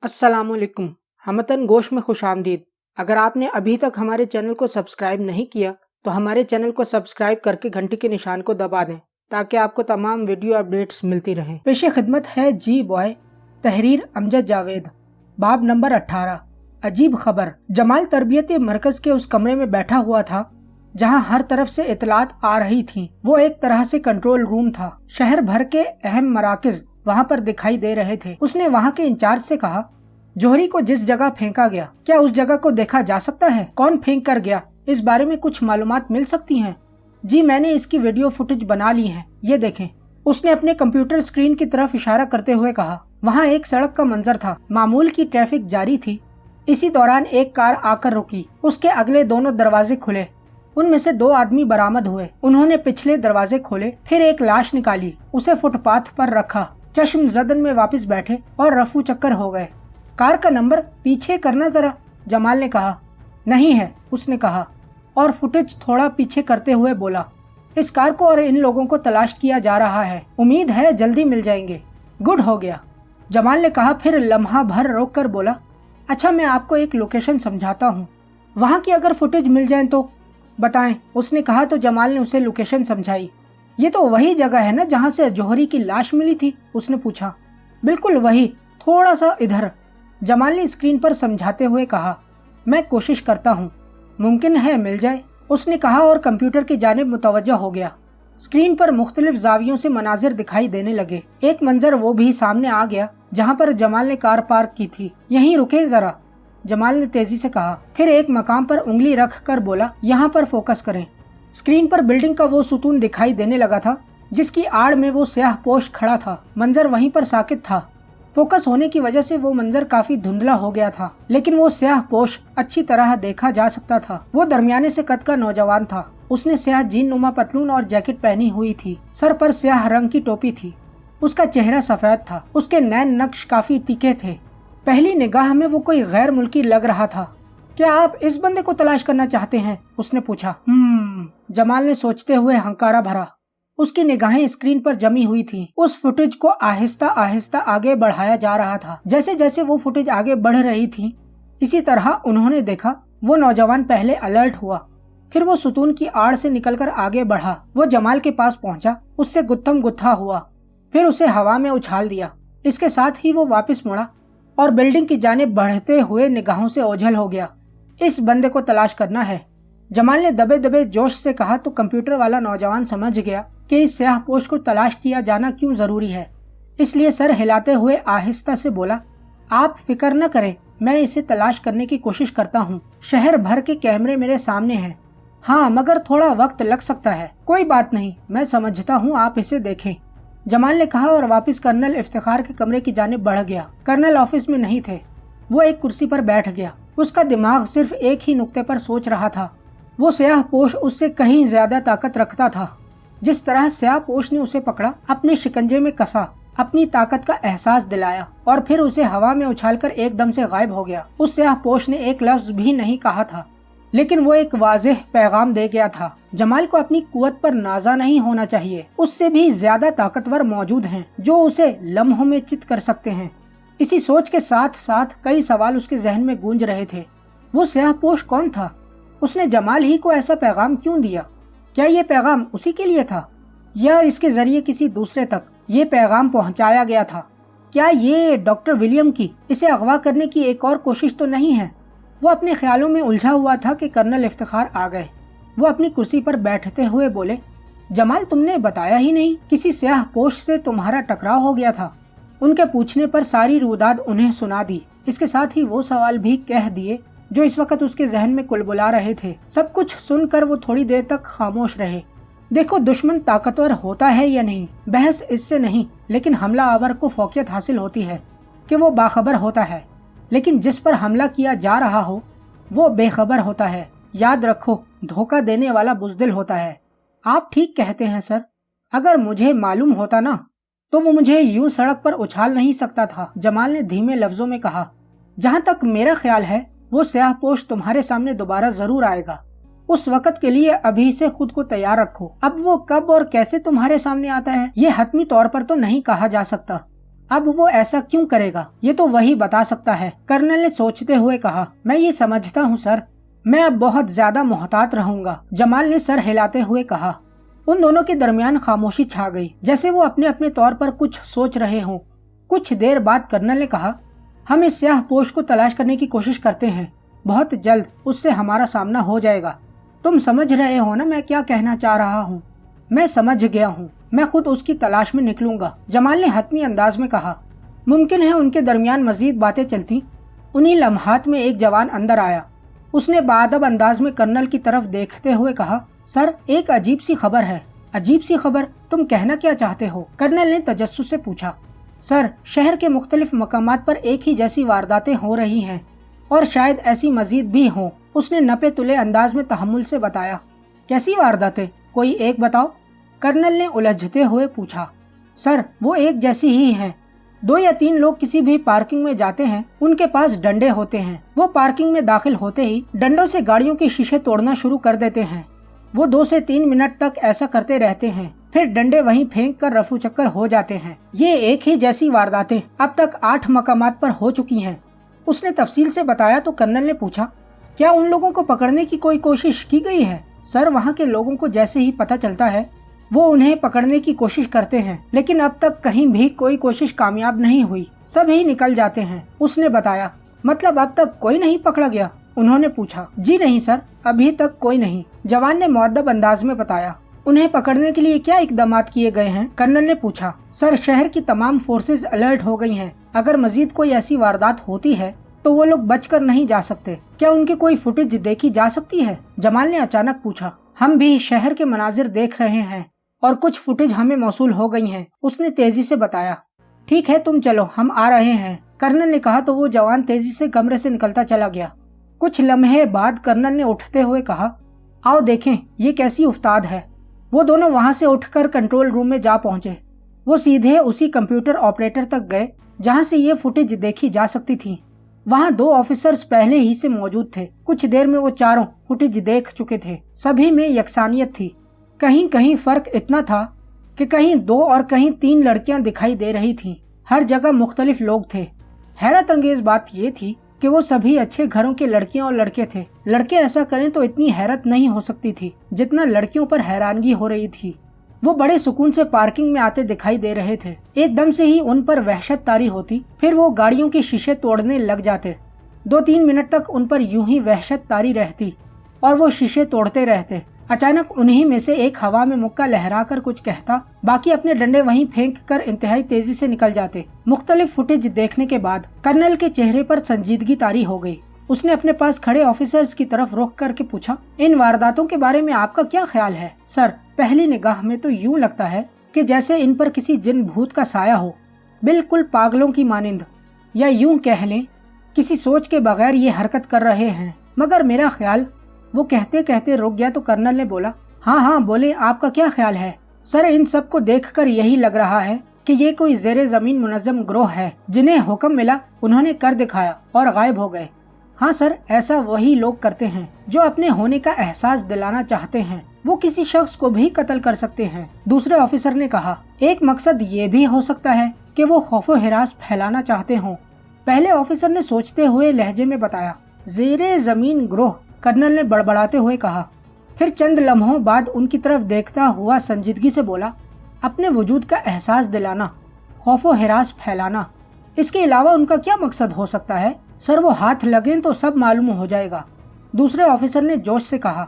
अस्सलाम वालेकुम। हमतन गोश में खुश आमदीद। अगर आपने अभी तक हमारे चैनल को सब्सक्राइब नहीं किया तो हमारे चैनल को सब्सक्राइब करके घंटी के निशान को दबा दें ताकि आपको तमाम वीडियो अपडेट्स मिलती रहें। पेश खिदमत है जी बॉय, तहरीर अमजद जावेद, बाब नंबर 18। अजीब खबर। जमाल तरबियत मरकज के उस कमरे में बैठा हुआ था जहां हर तरफ से इतलात आ रही थी। वो एक तरह से कंट्रोल रूम था। शहर भर के अहम मराकज वहाँ पर दिखाई दे रहे थे। उसने वहाँ के इंचार्ज से कहा, जोहरी को जिस जगह फेंका गया क्या उस जगह को देखा जा सकता है? कौन फेंक कर गया, इस बारे में कुछ मालूमात मिल सकती हैं? जी मैंने इसकी वीडियो फुटेज बना ली है, ये देखें। उसने अपने कंप्यूटर स्क्रीन की तरफ इशारा करते हुए कहा। वहाँ एक सड़क का मंजर था। मामूल की ट्रैफिक जारी थी। इसी दौरान एक कार आकर रुकी। उसके अगले दोनों दरवाजे खुले। उनमें से 2 आदमी बरामद हुए। उन्होंने पिछले दरवाजे खोले, फिर एक लाश निकाली, उसे फुटपाथ पर रखा, चश्म जदन में वापस बैठे और रफू चक्कर हो गए। कार का नंबर पीछे करना जरा, जमाल ने कहा। नहीं है, उसने कहा और फुटेज थोड़ा पीछे करते हुए बोला। इस कार को और इन लोगों को तलाश किया जा रहा है। उम्मीद है जल्दी मिल जाएंगे। गुड हो गया, जमाल ने कहा। फिर लम्हा भर रोक कर बोला, अच्छा मैं आपको एक लोकेशन समझाता हूँ, वहाँ की अगर फुटेज मिल जाए तो बताएं। उसने कहा तो जमाल ने उसे लोकेशन समझाई। ये तो वही जगह है ना जहाँ से जोहरी की लाश मिली थी? उसने पूछा। बिल्कुल वही, थोड़ा सा इधर, जमाल ने स्क्रीन पर समझाते हुए कहा। मैं कोशिश करता हूँ, मुमकिन है मिल जाए, उसने कहा और कंप्यूटर की जानिब मुतवज्जह हो गया। स्क्रीन पर मुख्तलिफ जावियों से मनाजिर दिखाई देने लगे। एक मंजर वो भी सामने आ गया जहाँ पर जमाल ने कार पार्क की थी। यहीं रुके जरा, जमाल ने तेजी से कहा। फिर एक मकाम पर उंगली रख कर बोला, यहाँ पर फोकस करें। स्क्रीन पर बिल्डिंग का वो सुतून दिखाई देने लगा था जिसकी आड़ में वो स्याह पोश खड़ा था। मंजर वहीं पर साकित था। फोकस होने की वजह से वो मंजर काफी धुंधला हो गया था, लेकिन वो स्याह पोश अच्छी तरह देखा जा सकता था। वो दरमियाने से कद का नौजवान था। उसने स्याह जीन नुमा पतलून और जैकेट पहनी हुई थी। सर पर स्याह रंग की टोपी थी। उसका चेहरा सफेद था। उसके नैन नक्श काफी तीखे थे। पहली निगाह में वो कोई गैर मुल्की लग रहा था। क्या आप इस बंदे को तलाश करना चाहते हैं? उसने पूछा। जमाल ने सोचते हुए हंकारा भरा। उसकी निगाहें स्क्रीन पर जमी हुई थीं। उस फुटेज को आहिस्ता आहिस्ता आगे बढ़ाया जा रहा था। जैसे जैसे वो फुटेज आगे बढ़ रही थी, इसी तरह उन्होंने देखा वो नौजवान पहले अलर्ट हुआ, फिर वो सुतून की आड़ से निकलकर आगे बढ़ा। वो जमाल के पास पहुंचा, उससे गुत्थम गुत्था हुआ, फिर उसे हवा में उछाल दिया। इसके साथ ही वो वापस मुड़ा और बिल्डिंग की जानिब बढ़ते हुए निगाहों से ओझल हो गया। इस बंदे को तलाश करना है, जमाल ने दबे दबे जोश से कहा तो कंप्यूटर वाला नौजवान समझ गया कि इस स्याह पोश को तलाश किया जाना क्यों जरूरी है। इसलिए सर हिलाते हुए आहिस्ता से बोला, आप फिक्र न करें, मैं इसे तलाश करने की कोशिश करता हूँ। शहर भर के कैमरे मेरे सामने हैं। हाँ, मगर थोड़ा वक्त लग सकता है। कोई बात नहीं, मैं समझता हूँ, आप इसे देखें, जमाल ने कहा और वापस कर्नल इफ्तिखार के कमरे की जानिब बढ़ गया। कर्नल ऑफिस में नहीं थे। वो एक कुर्सी पर बैठ गया। उसका दिमाग सिर्फ एक ही नुक्ते पर सोच रहा था। वो स्याह पोश उससे कहीं ज्यादा ताकत रखता था। जिस तरह स्याह पोश ने उसे पकड़ा, अपने शिकंजे में कसा, अपनी ताकत का एहसास दिलाया और फिर उसे हवा में उछालकर एकदम से गायब हो गया। उस स्याह पोश ने एक लफ्ज भी नहीं कहा था, लेकिन वो एक वाज़ेह पैगाम दे गया था। जमाल को अपनी कुव्वत पर नाजा नहीं होना चाहिए। उससे भी ज्यादा ताकतवर मौजूद हैं जो उसे लम्हों में चित कर सकते हैं। इसी सोच के साथ साथ कई सवाल उसके जहन में गूंज रहे थे। वो स्याह पोश कौन था? उसने जमाल ही को ऐसा पैगाम क्यों दिया? क्या ये पैगाम उसी के लिए था या इसके जरिए किसी दूसरे तक ये पैगाम पहुंचाया गया था? क्या ये डॉक्टर विलियम की इसे अगवा करने की एक और कोशिश तो नहीं है? वो अपने ख्यालों में उलझा हुआ था कि कर्नल इफ्तिखार आ गए। वो अपनी कुर्सी पर बैठते हुए बोले, जमाल तुमने बताया ही नहीं, किसी स्याह पोश से तुम्हारा टकराव हो गया था। उनके पूछने पर सारी रुदाद उन्हें सुना दी। इसके साथ ही वो सवाल भी कह दिए जो इस वक्त उसके जहन में कुलबुला रहे थे। सब कुछ सुनकर वो थोड़ी देर तक खामोश रहे। देखो, दुश्मन ताकतवर होता है या नहीं, बहस इससे नहीं, लेकिन हमला आवर को फौकियत हासिल होती है कि वो बाखबर होता है, लेकिन जिस पर हमला किया जा रहा हो वो बेखबर होता है। याद रखो, धोखा देने वाला बुज़दिल होता है। आप ठीक कहते हैं सर। अगर मुझे मालूम होता ना तो वो मुझे यूं सड़क पर उछाल नहीं सकता था, जमाल ने धीमे लफ्जों में कहा। जहाँ तक मेरा ख्याल है वो स्याह पोश तुम्हारे सामने दोबारा जरूर आएगा। उस वक्त के लिए अभी से खुद को तैयार रखो। अब वो कब और कैसे तुम्हारे सामने आता है ये हतमी तौर पर तो नहीं कहा जा सकता, अब वो ऐसा क्यों करेगा, ये तो वही बता सकता है। कर्नल ने सोचते हुए कहा, मैं ये समझता हूँ सर, मैं अब बहुत ज्यादा मोहतात रहूंगा। जमाल ने सर हिलाते हुए कहा। उन दोनों के दरमियान खामोशी छा गई, जैसे वो अपने अपने तौर पर कुछ सोच रहे हों। कुछ देर बाद कर्नल ने कहा, हम इस स्याहपोश को तलाश करने की कोशिश करते हैं, बहुत जल्द उससे हमारा सामना हो जाएगा। तुम समझ रहे हो ना मैं क्या कहना चाह रहा हूँ? मैं समझ गया हूँ, मैं खुद उसकी तलाश में निकलूंगा, जमाल ने हतमी अंदाज में कहा। मुमकिन है उनके दरमियान मजीद बातें चलती। उन्हीं लम्हात में एक जवान अंदर आया। उसने बाअदब अंदाज में कर्नल की तरफ देखते हुए कहा, सर एक अजीब सी खबर है। अजीब सी खबर? तुम कहना क्या चाहते हो? कर्नल ने तजस्सुस से पूछा। सर, शहर के मुख्तलिफ मकामात पर एक ही जैसी वारदातें हो रही हैं और शायद ऐसी मजीद भी हों। उसने नपे तुले अंदाज में तहम्मुल से बताया। कैसी वारदातें? कोई एक बताओ, कर्नल ने उलझते हुए पूछा। सर वो एक जैसी ही हैं। 2 या 3 लोग किसी भी पार्किंग में जाते हैं, उनके पास डंडे होते हैं। वो पार्किंग में दाखिल होते ही डंडों से गाड़ियों के शीशे तोड़ना शुरू कर देते हैं। वो 2 से 3 मिनट तक ऐसा करते रहते हैं, फिर डंडे वहीं फेंक कर रफू चक्कर हो जाते हैं। ये एक ही जैसी वारदातें अब तक 8 मकामात पर हो चुकी हैं। उसने तफसील से बताया तो कर्नल ने पूछा, क्या उन लोगों को पकड़ने की कोई कोशिश की गई है? सर वहाँ के लोगों को जैसे ही पता चलता है वो उन्हें पकड़ने की कोशिश करते हैं, लेकिन अब तक कहीं भी कोई कोशिश कामयाब नहीं हुई, सभी निकल जाते हैं। उसने बताया। मतलब अब तक कोई नहीं पकड़ा गया? उन्होंने पूछा। जी नहीं सर, अभी तक कोई नहीं, जवान ने मुअद्दब अंदाज में बताया। उन्हें पकड़ने के लिए क्या इकदामात किए गए हैं? कर्नल ने पूछा। सर शहर की तमाम फोर्सेज अलर्ट हो गई हैं। अगर मजीद कोई ऐसी वारदात होती है तो वो लोग बचकर नहीं जा सकते। क्या उनकी कोई फुटेज देखी जा सकती है? जमाल ने अचानक पूछा। हम भी शहर के मनाजिर देख रहे हैं और कुछ फुटेज हमें मौसूल हो गई हैं, उसने तेजी से बताया। ठीक है तुम चलो, हम आ रहे हैं, कर्नल ने कहा तो वो जवान तेजी से कमरे से निकलता चला गया। कुछ लम्हे बाद कर्नल ने उठते हुए कहा, आओ देखें ये कैसी उस्ताद है। वो दोनों वहाँ से उठकर कंट्रोल रूम में जा पहुँचे। वो सीधे उसी कंप्यूटर ऑपरेटर तक गए जहाँ से ये फुटेज देखी जा सकती थी। वहाँ 2 ऑफिसर्स पहले ही से मौजूद थे। कुछ देर में वो चारों फुटेज देख चुके थे। सभी में यकसानियत थी। कहीं कहीं फर्क इतना था कि कहीं 2 और कहीं 3 लड़कियां दिखाई दे रही थीं। हर जगह मुख्तलिफ लोग थे। हैरत अंगेज बात ये थी कि वो सभी अच्छे घरों के लड़कियां और लड़के थे। लड़के ऐसा करें तो इतनी हैरत नहीं हो सकती थी जितना लड़कियों पर हैरानगी हो रही थी। वो बड़े सुकून से पार्किंग में आते दिखाई दे रहे थे। एकदम से ही उन पर वहशत तारी होती, फिर वो गाड़ियों के शीशे तोड़ने लग जाते। 2-3 मिनट तक उन पर यूं ही वहशत तारी रहती और वो शीशे तोड़ते रहते। अचानक उन्हीं में से एक हवा में मुक्का लहराकर कुछ कहता, बाकी अपने डंडे वहीं फेंक कर इंतहाई तेजी से निकल जाते। मुख्तलिफ फुटेज देखने के बाद कर्नल के चेहरे पर संजीदगी तारी हो गई। उसने अपने पास खड़े ऑफिसर्स की तरफ रुख करके पूछा, इन वारदातों के बारे में आपका क्या ख्याल है? सर पहली निगाह में तो यूं लगता है कि जैसे इन पर किसी जिन भूत का साया हो, बिल्कुल पागलों की मानिंद, या यूं कह लें किसी सोच के बगैर ये हरकत कर रहे हैं। मगर मेरा ख्याल, वो कहते कहते रुक गया तो कर्नल ने बोला, हाँ बोले, आपका क्या ख्याल है? सर इन सब को देख कर यही लग रहा है कि ये कोई ज़ेरे ज़मीन मुनज़्ज़म ग्रोह है। जिन्हें हुक्म मिला उन्होंने कर दिखाया और गायब हो गए। हाँ सर, ऐसा वही लोग करते हैं जो अपने होने का एहसास दिलाना चाहते हैं। वो किसी शख्स को भी कत्ल कर सकते हैं। दूसरे ऑफिसर ने कहा, एक मकसद ये भी हो सकता है कि वो खौफो हिरास फैलाना चाहते हों। पहले ऑफिसर ने सोचते हुए लहजे में बताया। ज़ेरे ज़मीन ग्रोह, कर्नल ने बड़बड़ाते हुए कहा। फिर चंद लम्हों बाद उनकी तरफ देखता हुआ संजीदगी से बोला, अपने वजूद का एहसास दिलाना, खौफो हिरास फैलाना, इसके अलावा उनका क्या मकसद हो सकता है? सर वो हाथ लगें तो सब मालूम हो जाएगा, दूसरे ऑफिसर ने जोश से कहा।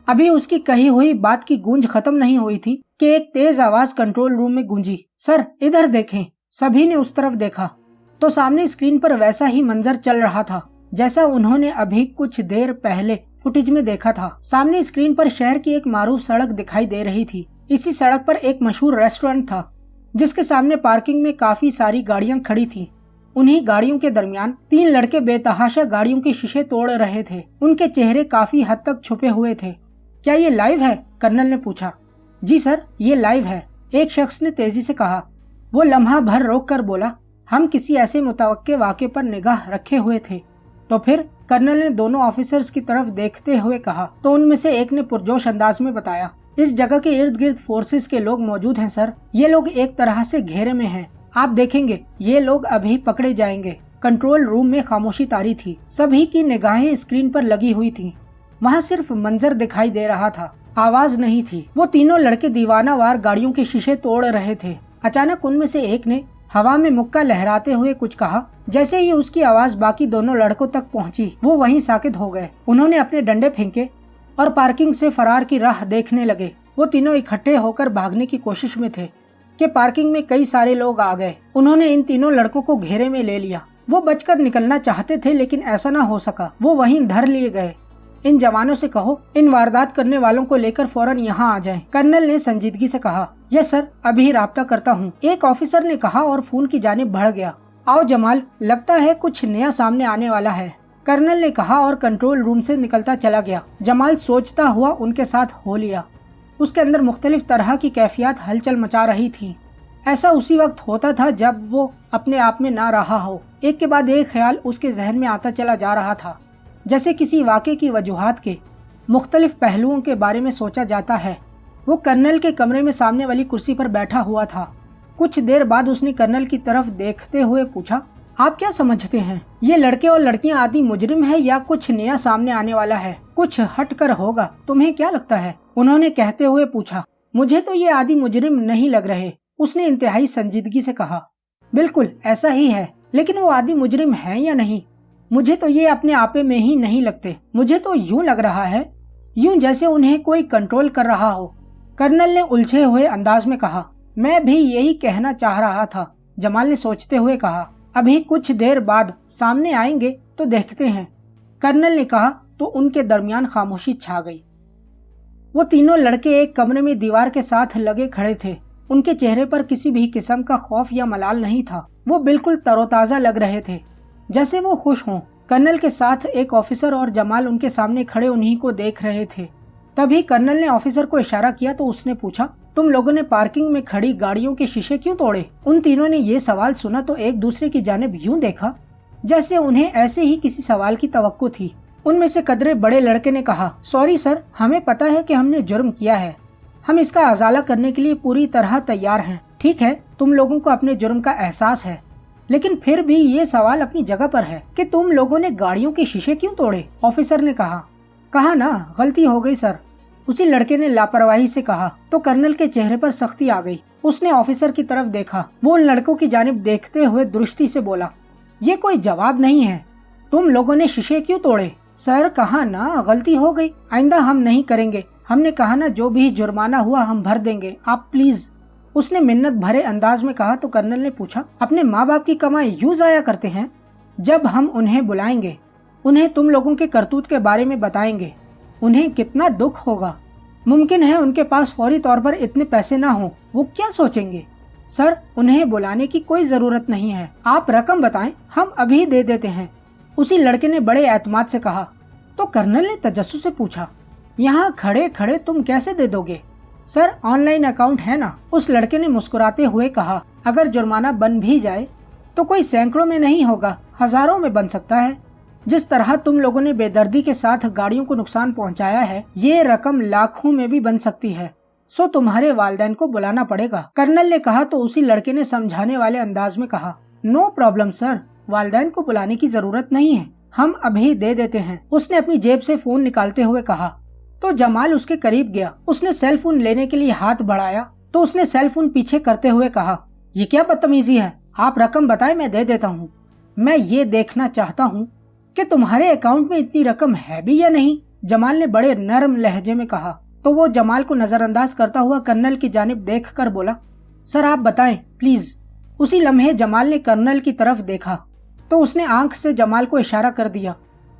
अभी उसकी कही हुई बात की गूंज खत्म नहीं हुई थी कि एक तेज आवाज कंट्रोल रूम में गूंजी, सर इधर देखें। सभी ने उस तरफ देखा तो सामने स्क्रीन पर वैसा ही मंजर चल रहा था जैसा उन्होंने अभी कुछ देर पहले फुटेज में देखा था। सामने स्क्रीन पर शहर की एक मारूफ सड़क दिखाई दे रही थी। इसी सड़क पर एक मशहूर रेस्टोरेंट था जिसके सामने पार्किंग में काफी सारी गाड़ियां खड़ी थी। उन्हीं गाड़ियों के दरमियान 3 लड़के बेतहाशा गाड़ियों के शीशे तोड़ रहे थे। उनके चेहरे काफी हद तक छुपे हुए थे। क्या ये लाइव है? कर्नल ने पूछा। जी सर, ये लाइव है, एक शख्स ने तेजी से कहा। वो लम्हा भर रोक कर बोला, हम किसी ऐसे मुतवक्के वाक़े पर निगाह रखे हुए थे। तो फिर? कर्नल ने दोनों ऑफिसर्स की तरफ देखते हुए कहा। तो उनमें से एक ने पुरजोश अंदाज में बताया, इस जगह के इर्द गिर्द फोर्सेस के लोग मौजूद हैं सर। ये लोग एक तरह से घेरे में हैं। आप देखेंगे ये लोग अभी पकड़े जाएंगे। कंट्रोल रूम में खामोशी तारी थी। सभी की निगाहें स्क्रीन पर लगी हुई थीं। वहाँ सिर्फ मंजर दिखाई दे रहा था, आवाज नहीं थी। वो तीनों लड़के दीवानावार गाड़ियों के शीशे तोड़ रहे थे। अचानक उनमें से एक ने हवा में मुक्का लहराते हुए कुछ कहा। जैसे ही उसकी आवाज बाकी दोनों लड़कों तक पहुंची, वो वहीं साकित हो गए। उन्होंने अपने डंडे फेंके और पार्किंग से फरार की राह देखने लगे। वो तीनों इकट्ठे होकर भागने की कोशिश में थे कि पार्किंग में कई सारे लोग आ गए। उन्होंने इन तीनों लड़कों को घेरे में ले लिया। वो बचकर निकलना चाहते थे लेकिन ऐसा ना हो सका। वो वहीं धर लिए गए। इन जवानों से कहो इन वारदात करने वालों को लेकर फौरन यहाँ आ जाएं। कर्नल ने संजीदगी से कहा। यस सर, अभी राब्ता करता हूँ, एक ऑफिसर ने कहा और फोन की जानिब बढ़ गया। आओ जमाल, लगता है कुछ नया सामने आने वाला है, कर्नल ने कहा और कंट्रोल रूम से निकलता चला गया। जमाल सोचता हुआ उनके साथ हो लिया। उसके अंदर मुख्तलिफ तरह की कैफियत हलचल मचा रही थी। ऐसा उसी वक्त होता था जब वो अपने आप में ना रहा हो। एक के बाद एक ख्याल उसके जहन में आता चला जा रहा था, जैसे किसी वाक़े की वजूहात के मुख्तलिफ पहलुओं के बारे में सोचा जाता है। वो कर्नल के कमरे में सामने वाली कुर्सी पर बैठा हुआ था। कुछ देर बाद उसने कर्नल की तरफ देखते हुए पूछा, आप क्या समझते हैं, ये लड़के और लड़कियां आदि मुजरिम है या कुछ नया सामने आने वाला है? कुछ हट कर होगा, तुम्हें क्या लगता है? उन्होंने कहते हुए पूछा। मुझे तो ये आदि मुजरिम नहीं लग रहे, उसने इंतहाई संजीदगी से कहा। बिल्कुल ऐसा ही है, लेकिन वो आदि मुजरिम है या नहीं, मुझे तो ये अपने आपे में ही नहीं लगते। मुझे तो यूं लग रहा है, यूं जैसे उन्हें कोई कंट्रोल कर रहा हो, कर्नल ने उलझे हुए अंदाज में कहा। मैं भी यही कहना चाह रहा था, जमाल ने सोचते हुए कहा। अभी कुछ देर बाद सामने आएंगे तो देखते हैं, कर्नल ने कहा तो उनके दरमियान खामोशी छा गई। वो तीनों लड़के एक कमरे में दीवार के साथ लगे खड़े थे। उनके चेहरे पर किसी भी किस्म का खौफ या मलाल नहीं था। वो बिल्कुल तरोताजा लग रहे थे, जैसे वो खुश हों। कर्नल के साथ एक ऑफिसर और जमाल उनके सामने खड़े उन्हीं को देख रहे थे। तभी कर्नल ने ऑफिसर को इशारा किया तो उसने पूछा, तुम लोगों ने पार्किंग में खड़ी गाड़ियों के शीशे क्यों तोड़े? उन तीनों ने ये सवाल सुना तो एक दूसरे की जानिब यूं देखा जैसे उन्हें ऐसे ही किसी सवाल की तवक्को थी। उनमें से कदरे बड़े लड़के ने कहा, सॉरी सर, हमें पता है कि हमने जुर्म किया है, हम इसका अजाला करने के लिए पूरी तरह तैयार हैं। ठीक है, तुम लोगों को अपने जुर्म का एहसास है, लेकिन फिर भी ये सवाल अपनी जगह पर है कि तुम लोगों ने गाड़ियों के शीशे क्यों तोड़े? ऑफिसर ने कहा ना, गलती हो गई सर, उसी लड़के ने लापरवाही से कहा। तो कर्नल के चेहरे पर सख्ती आ गई। उसने ऑफिसर की तरफ देखा। वो उन लड़कों की जानिब देखते हुए दुरुस्ती से बोला, ये कोई जवाब नहीं है, तुम लोगों ने शीशे क्यों तोड़े? सर कहा ना, गलती हो गई, आइंदा हम नहीं करेंगे। हमने कहा ना, जो भी जुर्माना हुआ हम भर देंगे, आप प्लीज, उसने मिन्नत भरे अंदाज में कहा। तो कर्नल ने पूछा, अपने माँ बाप की कमाई यूं जाया करते हैं? जब हम उन्हें बुलाएंगे, उन्हें तुम लोगों के करतूत के बारे में बताएंगे, उन्हें कितना दुख होगा। मुमकिन है उनके पास फौरी तौर पर इतने पैसे ना हो, वो क्या सोचेंगे? सर, उन्हें बुलाने की कोई जरूरत नहीं है, आप रकम बताएं, हम अभी दे देते हैं, उसी लड़के ने बड़े एतमाद से कहा। तो कर्नल ने तजस्सुस से पूछा, यहाँ खड़े खड़े तुम कैसे दे दोगे? सर, ऑनलाइन अकाउंट है ना, उस लड़के ने मुस्कुराते हुए कहा। अगर जुर्माना बन भी जाए तो कोई सैकड़ों में नहीं होगा, हजारों में बन सकता है। जिस तरह तुम लोगों ने बेदर्दी के साथ गाड़ियों को नुकसान पहुंचाया है, ये रकम लाखों में भी बन सकती है। सो तुम्हारे वालिदैन को बुलाना पड़ेगा, कर्नल ने कहा। तो उसी लड़के ने समझाने वाले अंदाज में कहा, नो प्रॉब्लम सर, वालिदैन को बुलाने की जरूरत नहीं है, हम अभी दे देते हैं, उसने अपनी जेब से फोन निकालते हुए कहा। तो जमाल उसके करीब गया। उसने सेल फोन लेने के लिए हाथ बढ़ाया तो उसने सेल फोन पीछे करते हुए कहा, ये क्या बदतमीजी है, आप रकम बताएं, मैं दे देता हूँ। मैं ये देखना चाहता हूँ कि तुम्हारे अकाउंट में इतनी रकम है भी या नहीं, जमाल ने बड़े नरम लहजे में कहा। तो वो जमाल को नजरअंदाज करता हुआ कर्नल की जानिब देख कर बोला, सर आप बताएं प्लीज। उसी लम्हे जमाल ने कर्नल की तरफ देखा तो उसने आंख से जमाल को इशारा कर दिया।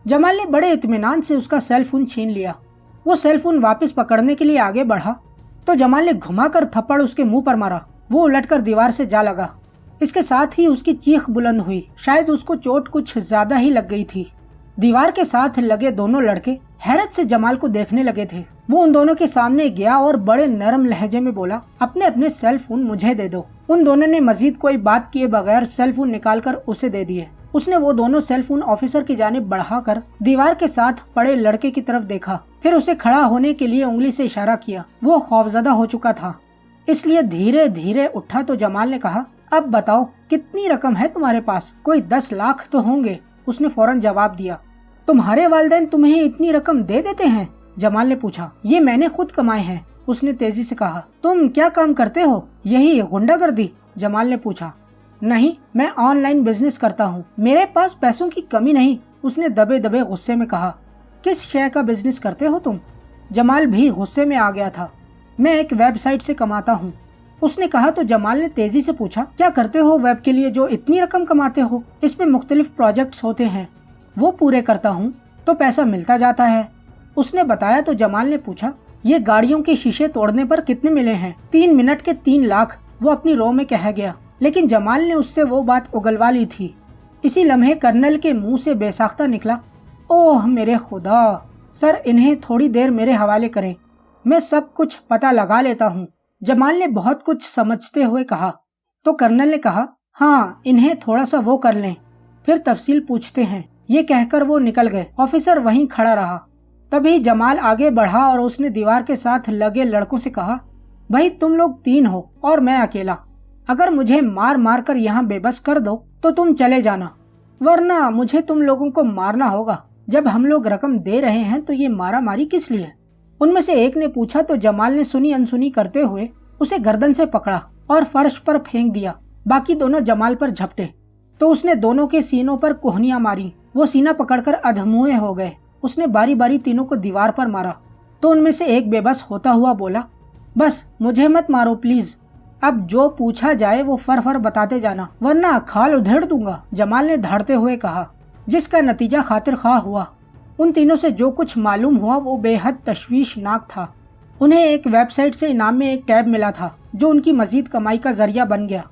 जमाल ने बड़े इत्मीनान से उसका सेल फोन छीन लिया। वो सेल फोन वापस पकड़ने के लिए आगे बढ़ा तो जमाल ने घुमाकर थप्पड़ उसके मुंह पर मारा। वो उलटकर दीवार से जा लगा। इसके साथ ही उसकी चीख बुलंद हुई। शायद उसको चोट कुछ ज्यादा ही लग गई थी। दीवार के साथ लगे दोनों लड़के हैरत से जमाल को देखने लगे थे। वो उन दोनों के सामने गया और बड़े नरम लहजे में बोला, अपने अपने सेल फोन मुझे दे दो। उन दोनों ने मजीद कोई बात किए बगैर सेल फोन निकालकर उसे दे दिए। उसने वो दोनों सेल फोन ऑफिसर की जानिब बढ़ाकर दीवार के साथ पड़े लड़के की तरफ देखा, फिर उसे खड़ा होने के लिए उंगली से इशारा किया। वो खौफजदा हो चुका था, इसलिए धीरे धीरे उठा। तो जमाल ने कहा, अब बताओ कितनी रकम है तुम्हारे पास? कोई 10 लाख तो होंगे, उसने फौरन जवाब दिया। तुम्हारे वालिदैन तुम्हें इतनी रकम दे देते हैं? जमाल ने पूछा। ये मैंने खुद कमाए हैं, उसने तेजी से कहा। तुम क्या काम करते हो? यही गुंडागर्दी? जमाल ने पूछा। नहीं, मैं ऑनलाइन बिजनेस करता हूँ, मेरे पास पैसों की कमी नहीं, उसने दबे दबे गुस्से में कहा। किस शय का बिजनेस करते हो तुम? जमाल भी गुस्से में आ गया था। मैं एक वेबसाइट से कमाता हूँ, उसने कहा। तो जमाल ने तेजी से पूछा, क्या करते हो वेब के लिए जो इतनी रकम कमाते हो? इसमें मुख्तलिफ प्रोजेक्ट्स होते हैं, वो पूरे करता हूँ तो पैसा मिलता जाता है, उसने बताया। तो जमाल ने पूछा, ये गाड़ियों के शीशे तोड़ने पर कितने मिले हैं? 3 मिनट के 3 लाख, वो अपनी रो में कह गया। लेकिन जमाल ने उससे वो बात उगलवा ली थी। इसी लम्हे कर्नल के मुंह से बेसाख्ता निकला, ओह मेरे खुदा, सर इन्हें थोड़ी देर मेरे हवाले करें, मैं सब कुछ पता लगा लेता हूँ। जमाल ने बहुत कुछ समझते हुए कहा। तो कर्नल ने कहा, हाँ इन्हें थोड़ा सा वो कर लें, फिर तफसील पूछते हैं। ये कहकर वो निकल गए। ऑफिसर वहीं खड़ा रहा। तभी जमाल आगे बढ़ा और उसने दीवार के साथ लगे लड़कों से कहा, भाई तुम लोग 3 हो और मैं अकेला, अगर मुझे मार मार कर यहाँ बेबस कर दो तो तुम चले जाना, वरना मुझे तुम लोगों को मारना होगा। जब हम लोग रकम दे रहे हैं तो ये मारा मारी किस लिए? उनमें से एक ने पूछा। तो जमाल ने सुनी अनसुनी करते हुए उसे गर्दन से पकड़ा और फर्श पर फेंक दिया। बाकी दोनों जमाल पर झपटे तो उसने दोनों के सीनों पर कोहनियां मारी। वो सीना पकड़कर अधमुए हो गए। उसने बारी बारी तीनों को दीवार पर मारा। तो उनमें से एक बेबस होता हुआ बोला, बस मुझे मत मारो प्लीज, अब जो पूछा जाए वो फर फर बताते जाना, वरना खाल उधेड़ दूंगा, जमाल ने धाड़ते हुए कहा, जिसका नतीजा खातिर खा हुआ। उन तीनों से जो कुछ मालूम हुआ वो बेहद तशवीशनाक था। उन्हें एक वेबसाइट से इनाम में एक टैब मिला था जो उनकी मजीद कमाई का जरिया बन गया।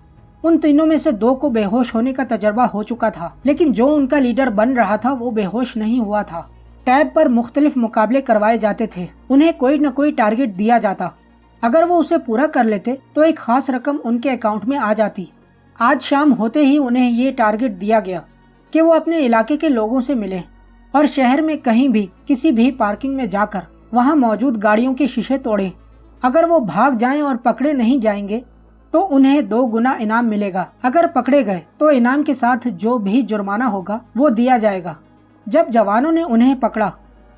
उन तीनों में से 2 को बेहोश होने का तजर्बा हो चुका था, लेकिन जो उनका लीडर बन रहा था वो बेहोश नहीं हुआ था। टैब पर मुख्तलिफ मुकाबले करवाए जाते थे। उन्हें कोई न कोई टारगेट दिया जाता, अगर वो उसे पूरा कर लेते तो एक खास रकम उनके अकाउंट में आ जाती। आज शाम होते ही उन्हें ये टारगेट दिया गया कि वो अपने इलाके के लोगों से मिले और शहर में कहीं भी किसी भी पार्किंग में जाकर वहां मौजूद गाड़ियों के शीशे तोड़ें। अगर वो भाग जाएं और पकड़े नहीं जाएंगे तो उन्हें 2 गुना इनाम मिलेगा। अगर पकड़े गए तो इनाम के साथ जो भी जुर्माना होगा वो दिया जाएगा। जब जवानों ने उन्हें पकड़ा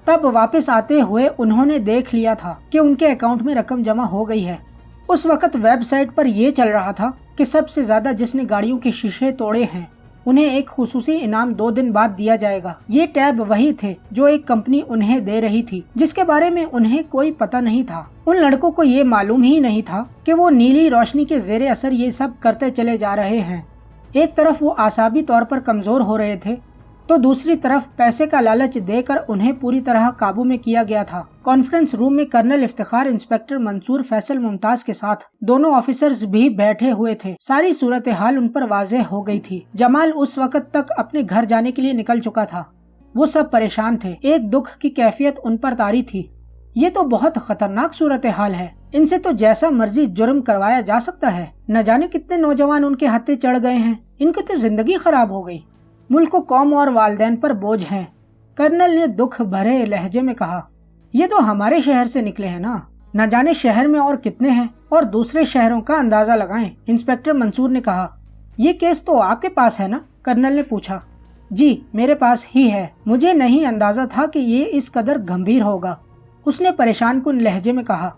तब वापस आते हुए उन्होंने देख लिया था कि उनके अकाउंट में रकम जमा हो गई है। उस वक्त वेबसाइट पर यह चल रहा था कि सबसे ज्यादा जिसने गाड़ियों के शीशे तोड़े हैं उन्हें एक खुसूसी इनाम 2 दिन बाद दिया जाएगा। ये टैब वही थे जो एक कंपनी उन्हें दे रही थी, जिसके बारे में उन्हें कोई पता नहीं था। उन लड़कों को ये मालूम ही नहीं था कि वो नीली रोशनी के जेरे असर ये सब करते चले जा रहे हैं। एक तरफ वो आसाबी तौर पर कमजोर हो रहे थे तो दूसरी तरफ पैसे का लालच देकर उन्हें पूरी तरह काबू में किया गया था। कॉन्फ्रेंस रूम में कर्नल इफ्तिखार, इंस्पेक्टर मंसूर, फैसल मुमताज के साथ दोनों ऑफिसर्स भी बैठे हुए थे। सारी सूरत हाल उन पर वाज़ेह हो गई थी। जमाल उस वक्त तक अपने घर जाने के लिए निकल चुका था। वो सब परेशान थे, एक दुख की कैफियत उन पर तारी थी। ये तो बहुत खतरनाक सूरत हाल है, इनसे तो जैसा मर्जी जुर्म करवाया जा सकता है। न जाने कितने नौजवान उनके हत्थे चढ़ गए हैं, इनकी तो जिंदगी खराब हो गई। मुल्क, कौम और वालिदैन पर बोझ हैं। कर्नल ने दुख भरे लहजे में कहा, ये तो हमारे शहर से निकले हैं ना, न जाने शहर में और कितने हैं और दूसरे शहरों का अंदाजा लगाएं। इंस्पेक्टर मंसूर ने कहा, ये केस तो आपके पास है ना? कर्नल ने पूछा। जी मेरे पास ही है, मुझे नहीं अंदाजा था कि ये इस कदर गंभीर होगा, उसने परेशान कुन लहजे में कहा।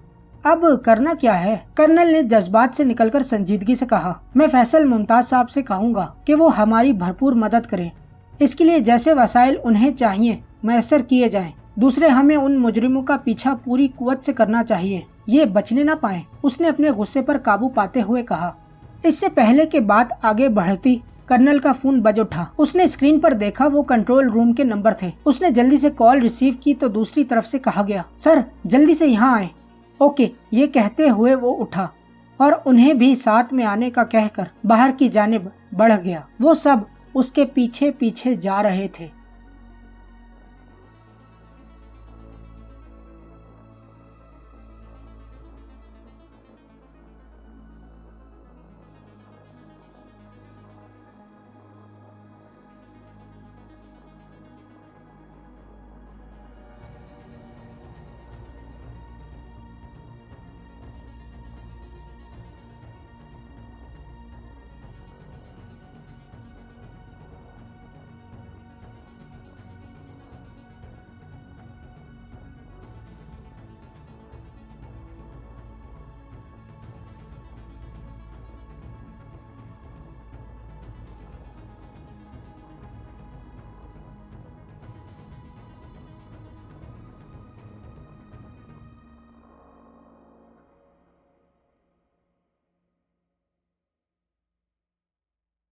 अब करना क्या है? कर्नल ने जज्बात से निकलकर संजीदगी से कहा, मैं फैसल मुमताज साहब से कहूँगा कि वो हमारी भरपूर मदद करें। इसके लिए जैसे वसाइल उन्हें चाहिए मैसर किए जाएं। दूसरे, हमें उन मुजरिमों का पीछा पूरी कुव्वत से करना चाहिए, ये बचने न पाए, उसने अपने गुस्से पर काबू पाते हुए कहा। इससे पहले कि बात आगे बढ़ती, कर्नल का फोन बज उठा। उसने स्क्रीन पर देखा, वो कंट्रोल रूम के नंबर थे। उसने जल्दी से कॉल रिसीव की तो दूसरी तरफ से कहा गया, सर जल्दी से यहाँ आए। ओके, ये कहते हुए वो उठा और उन्हें भी साथ में आने का कहकर बाहर की जानिब बढ़ गया। वो सब उसके पीछे पीछे जा रहे थे।